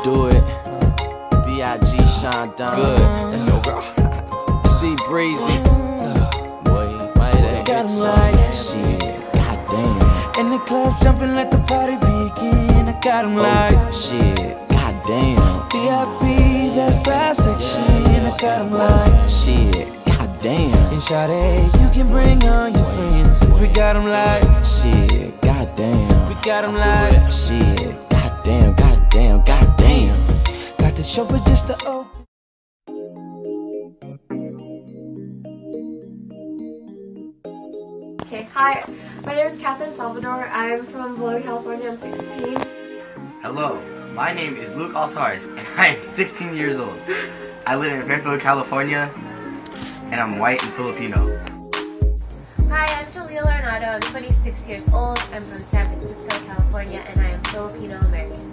do it. B.I.G. Sean Don. Good. That's your girl. C Breezy. Boy, why is that good song? Shit, goddamn. In the club jumping, let the party begin. I got 'em like shit, goddamn. VIP, that's our section. I got 'em like shit, goddamn. And shawty, you can bring on your friends. We got 'em like shit, goddamn. We got 'em like shit, goddamn, goddamn, goddamn. Got the show but just to open. Okay, hi, my name is Catherine Salvador. I'm from Bolivia, California. I'm 16. Hello, my name is Luke Altars, and I am 16 years old. I live in Fairfield, California, and I'm white and Filipino. Hi, I'm Jaleel Arnado. I'm 26 years old. I'm from San Francisco, California, and I am Filipino-American.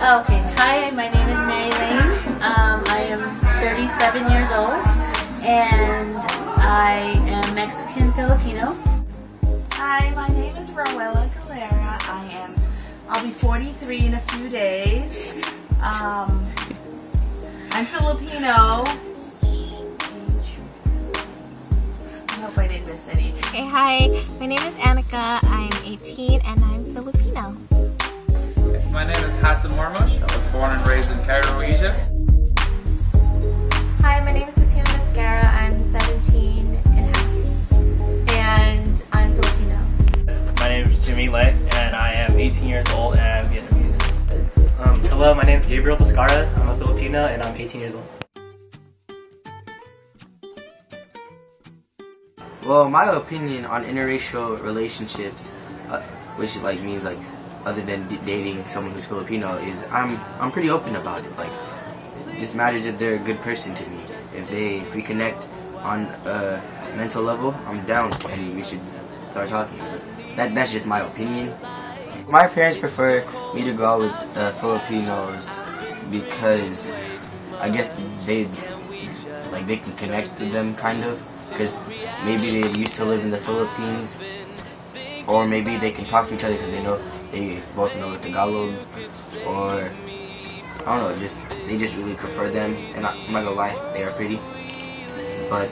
Okay, hi, my name is Mary Lane. I am 37 years old, and I am Mexican-Filipino. Hi, my name is Rowella Calera. I'll be 43 in a few days. I'm Filipino. I hope I didn't miss any. Hey, hi, my name is Annika. I'm 18 and I'm Filipino. My name is Hatem Marmosh. I was born and raised in Cairo, Egypt. Hi, my name is Tatiana Mascara. I'm 17 and a half, and I'm Filipino. My name is Jimmy Lay, and I am 18 years old and Vietnamese. Hello, my name is Gabriel Descara. I'm a Filipino and I'm 18 years old. Well, my opinion on interracial relationships, which means other than dating someone who's Filipino, is I'm pretty open about it. Like, it just matters if they're a good person to me. If we connect on a mental level, I'm down and we should start talking. But that's just my opinion. My parents prefer me to go out with Filipinos because I guess they can connect with them kind of, because maybe they used to live in the Philippines, or maybe they can talk to each other because they both know Tagalog, or I don't know, they just really prefer them. And I'm not gonna lie, they are pretty, but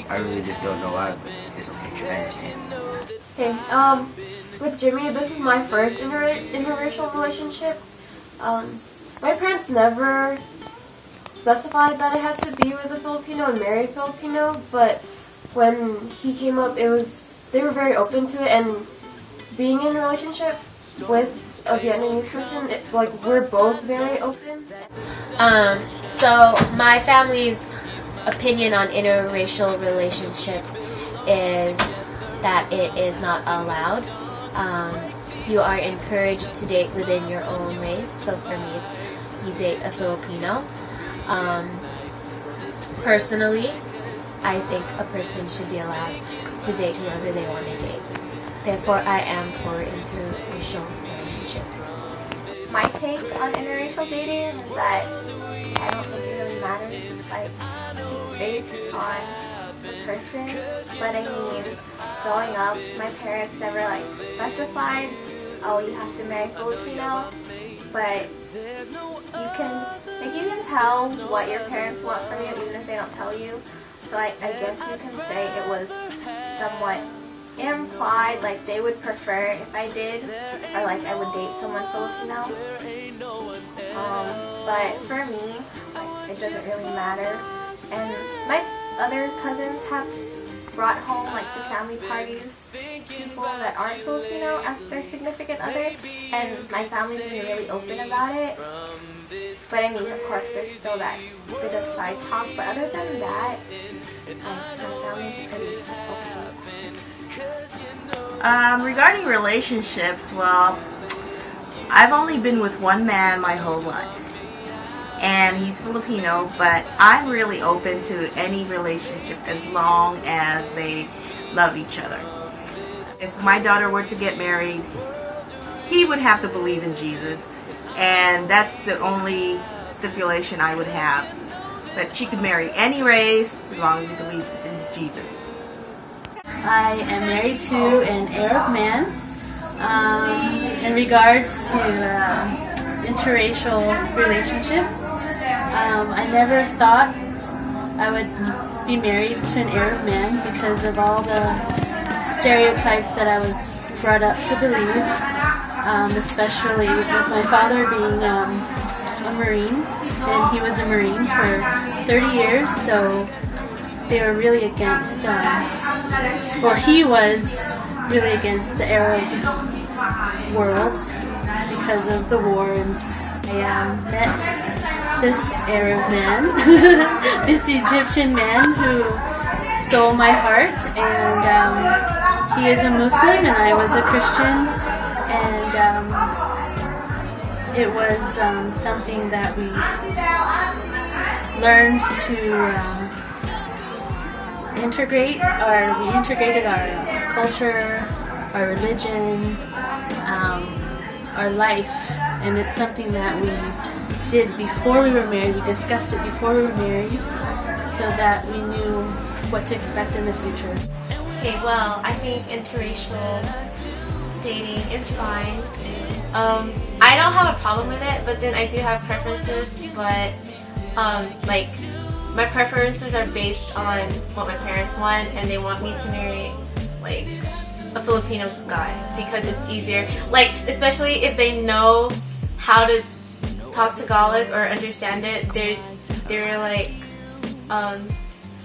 I really just don't know why. But it's okay, I understand. Okay, with Jimmy, this is my first interracial relationship. My parents never specified that I had to be with a Filipino and marry a Filipino, but when he came up, they were very open to it, and being in a relationship with a Vietnamese person, we're both very open. So my family's opinion on interracial relationships is that it is not allowed. You are encouraged to date within your own race. So for me, it's you date a Filipino. Personally, I think a person should be allowed to date whoever they want to date. Therefore, I am for interracial relationships. My take on interracial dating is that I don't think it really matters. It's based on the person. But I mean, growing up, my parents never specified, oh, you have to marry Filipino. But you can tell what your parents want from you even if they don't tell you. So I guess you can say it was somewhat implied, they would prefer if I did, or I would date someone Filipino. But for me, it doesn't really matter. And my other cousins have brought home to family parties people that aren't Filipino as their significant other, and my family's been really open about it. But I mean, of course, there's still that bit of side talk, but other than that, my family's pretty open. Regarding relationships, well, I've only been with one man my whole life, and he's Filipino, but I'm really open to any relationship as long as they love each other. If my daughter were to get married, he would have to believe in Jesus, and that's the only stipulation I would have, that she could marry any race as long as he believes in Jesus. I am married to an Arab man. In regards to interracial relationships. I never thought I would be married to an Arab man because of all the stereotypes that I was brought up to believe, especially with my father being a Marine, and he was a Marine for 30 years, so they were really against, or he was really against the Arab world because of the war, and I met this Arab man, this Egyptian man who stole my heart, and he is a Muslim and I was a Christian, and it was something that we learned to integrate, or we integrated our culture, our religion, our life, and it's something that we did before we were married. We discussed it before we were married so that we knew what to expect in the future. Okay, well, I think interracial dating is fine. I don't have a problem with it, but then I do have preferences, but like my preferences are based on what my parents want, and they want me to marry like a Filipino guy because it's easier, like especially if they know how to talk Tagalog or understand it. They're like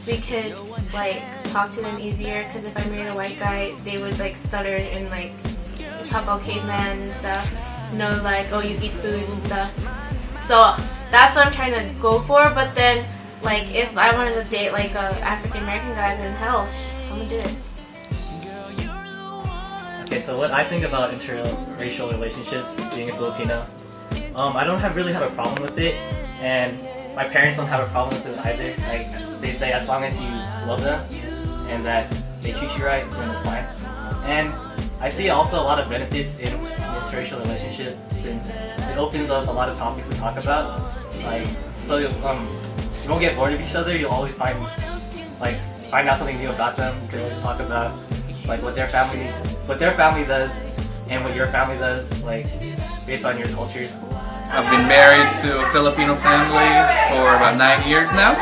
we could like talk to them easier, because if I married a white guy, they would like stutter and like talk all caveman and stuff, know like, oh, you eat food and stuff. So that's what I'm trying to go for. But then like if I wanted to date like a African American guy, then hell, I'm gonna do it. Okay, so what I think about interracial relationships, being a Filipino, I don't really have a problem with it, and my parents don't have a problem with it either. Like, they say as long as you love them and that they treat you right, then it's fine. And I see also a lot of benefits in an interracial relationship, since it opens up a lot of topics to talk about. Like, so you won't get bored of each other. You'll always find out something new about them. You can always talk about like what their family does and what your family does, like based on your cultures. I've been married to a Filipino family for about 9 years now.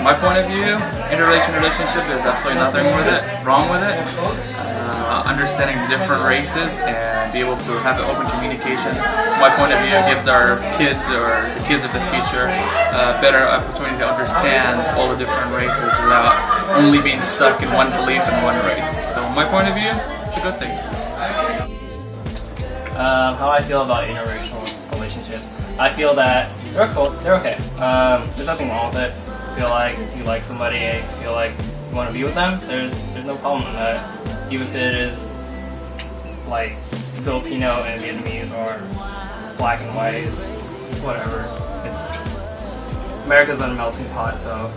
My point of view, interracial relationship is absolutely nothing wrong with it. Understanding the different races and be able to have an open communication, my point of view, gives our kids or the kids of the future a better opportunity to understand all the different races without only being stuck in one belief and one race. So my point of view, it's a good thing. How I feel about interracial relationships. I feel that they're cool. They're okay. There's nothing wrong with it. I feel like if you like somebody and you feel like you want to be with them, there's no problem with that. Even if it is like Filipino and Vietnamese or black and white, it's whatever. America's a melting pot, so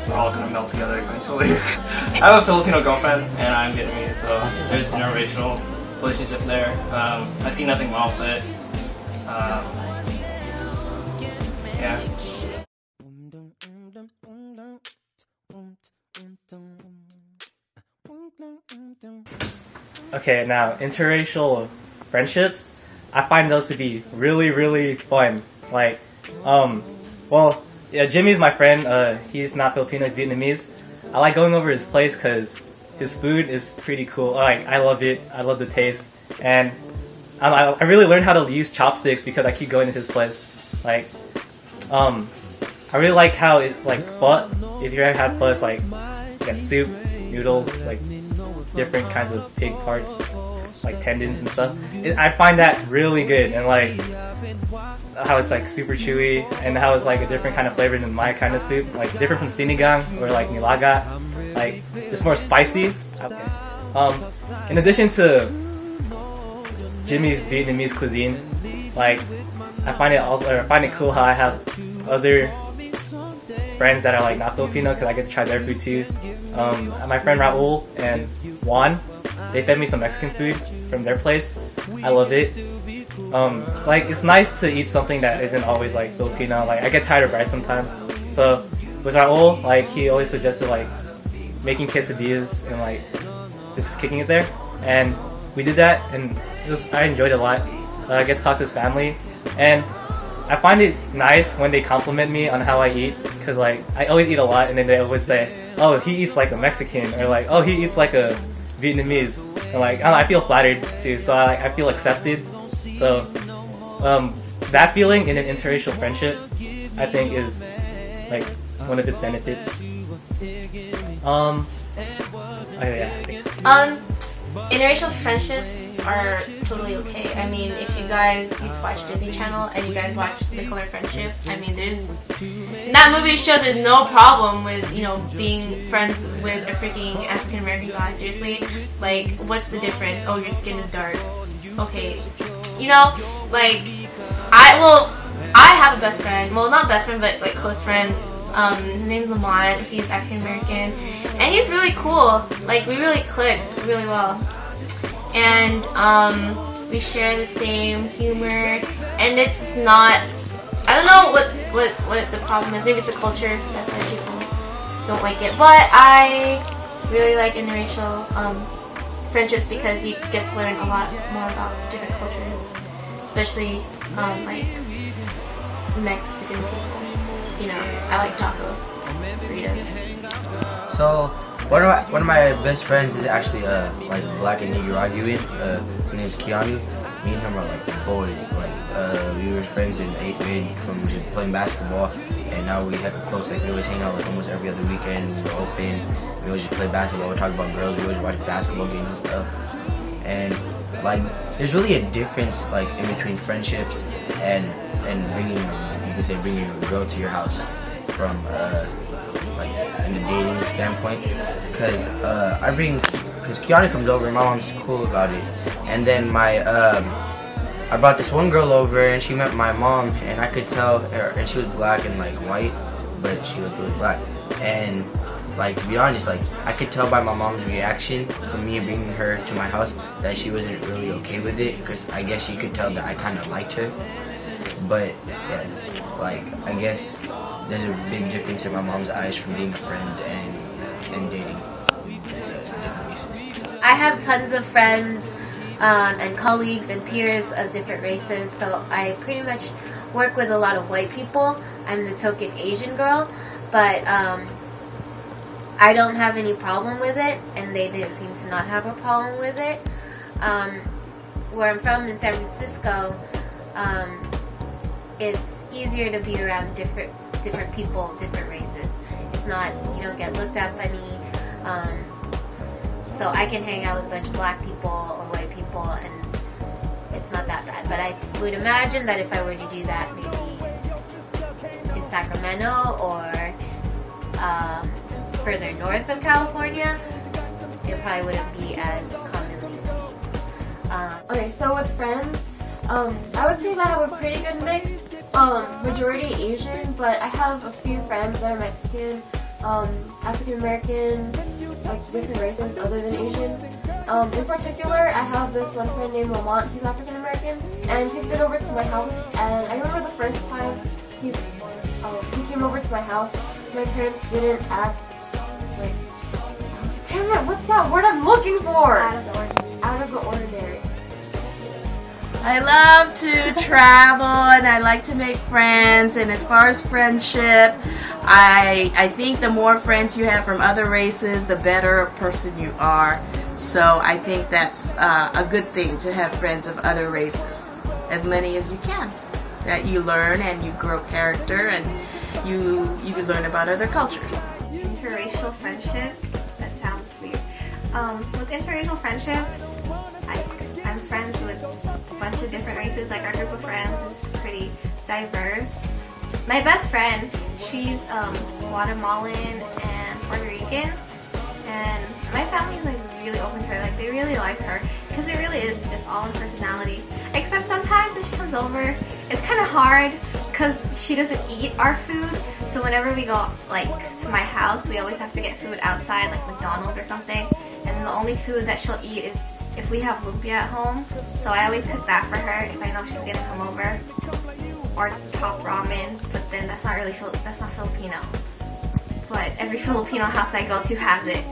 we're all gonna melt together eventually. I have a Filipino girlfriend and I'm Vietnamese, so there's an interracial relationship there. I see nothing wrong with it. Yeah. Okay, now interracial friendships, I find those to be really, really fun. Like, well, yeah, Jimmy's my friend. He's not Filipino, he's Vietnamese. I like going over his place because his food is pretty cool. Like, I love it. I love the taste, and I really learned how to use chopsticks because I keep going to his place. Like, I really like how it's like pho. If you ever had pho, it's like soup, noodles, like different kinds of pig parts, like tendons and stuff. I find that really good, and like how it's like super chewy, and how it's like a different kind of flavor than my kind of soup, like different from sinigang or like nilaga. Like, it's more spicy. In addition to Jimmy's Vietnamese cuisine, like I find it cool how I have other friends that are like not Filipino, because I get to try their food too. My friend Raul and Juan, they fed me some Mexican food from their place. I love it. It's nice to eat something that isn't always like Filipino. Like, I get tired of rice sometimes. So with Raul, like, he always suggested like making quesadillas and like just kicking it there, and we did that, and I enjoyed it a lot. get to talk to his family, and I find it nice when they compliment me on how I eat, because like I always eat a lot, and then they always say, "Oh, he eats like a Mexican," or like, "Oh, he eats like a Vietnamese," and like I don't know, I feel flattered too, so I feel accepted. So that feeling in an interracial friendship, I think, is like one of its benefits. Interracial friendships are totally okay. I mean, if you guys used to watch Disney Channel and you guys watch The Color Friendship, I mean, in that movie shows there's no problem with, you know, being friends with a freaking African American guy. Seriously, like, what's the difference? Oh, your skin is dark. Okay, you know, like, I have a best friend. Well, not best friend, but like close friend. His name's Lamont. He's African American, and he's really cool. Like, we really click really well, and we share the same humor. And it's not, I don't know what the problem is. Maybe it's the culture. That's why people don't like it. But I really like interracial friendships because you get to learn a lot more about different cultures, especially like Mexican people. You know, I like tacos, burritos. So one of my best friends is actually like black and Nicaraguan. His name's Keanu. Me and him are like boys. Like we were friends in 8th grade from playing basketball, and now we have close. Like we always hang out like almost every other weekend. We were open. We always just play basketball. We talk about girls. We always watch basketball games and stuff. And like there's really a difference like in between friendships and bringing. You can say bringing a girl to your house from like in the dating standpoint, because Kiana comes over and my mom's cool about it, and then I brought this one girl over and she met my mom, and I could tell and she was black and like white, but she was really black, and like to be honest, like I could tell by my mom's reaction from me bringing her to my house that she wasn't really okay with it, because I guess she could tell that I kind of liked her. But yeah, like I guess there's a big difference in my mom's eyes from being a friend and dating different races. I have tons of friends and colleagues and peers of different races, so I pretty much work with a lot of white people. I'm the token Asian girl, but I don't have any problem with it, and they didn't seem to not have a problem with it. Where I'm from in San Francisco, it's easier to be around different people, different races. It's not, you don't get looked at funny. So I can hang out with a bunch of black people or white people, and it's not that bad. But I would imagine that if I were to do that maybe in Sacramento or further north of California, it probably wouldn't be as commonly seen. Okay, so with friends, I would say that I have a pretty good mix. Majority Asian, but I have a few friends that are Mexican, African American, like different races other than Asian. In particular, I have this one friend named Lamont. He's African American, and he's been over to my house. And I remember the first time he came over to my house, my parents didn't act like, damn it, what's that word I'm looking for? Out of the ordinary. I love to travel and I like to make friends, and as far as friendship, I think the more friends you have from other races, the better a person you are. So I think that's a good thing to have friends of other races, as many as you can, that you learn and you grow character and you learn about other cultures. Interracial friendships, that sounds weird. With interracial friendships, I'm friends with a bunch of different races. Like, our group of friends is pretty diverse. My best friend, she's Guatemalan and Puerto Rican, and my family's like really open to her. Like, they really like her because it really is just all in personality. Except sometimes when she comes over, it's kind of hard because she doesn't eat our food. So whenever we go like to my house, we always have to get food outside, like McDonald's or something. And then the only food that she'll eat is if we have lumpia at home. So I always cook that for her if I know she's gonna come over. Or top ramen, but then that's not Filipino. But every Filipino house I go to has it.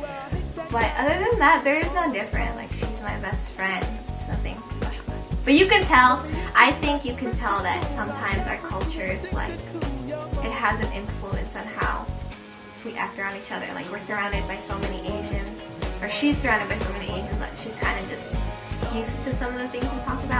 But other than that, there is no different. Like, she's my best friend. Nothing special. But you can tell I think you can tell that sometimes our cultures, like, it has an influence on how we act around each other. Like, we're surrounded by so many Asians, or she's surrounded by so many Asians that she's kind of just used to some of the things we talk about.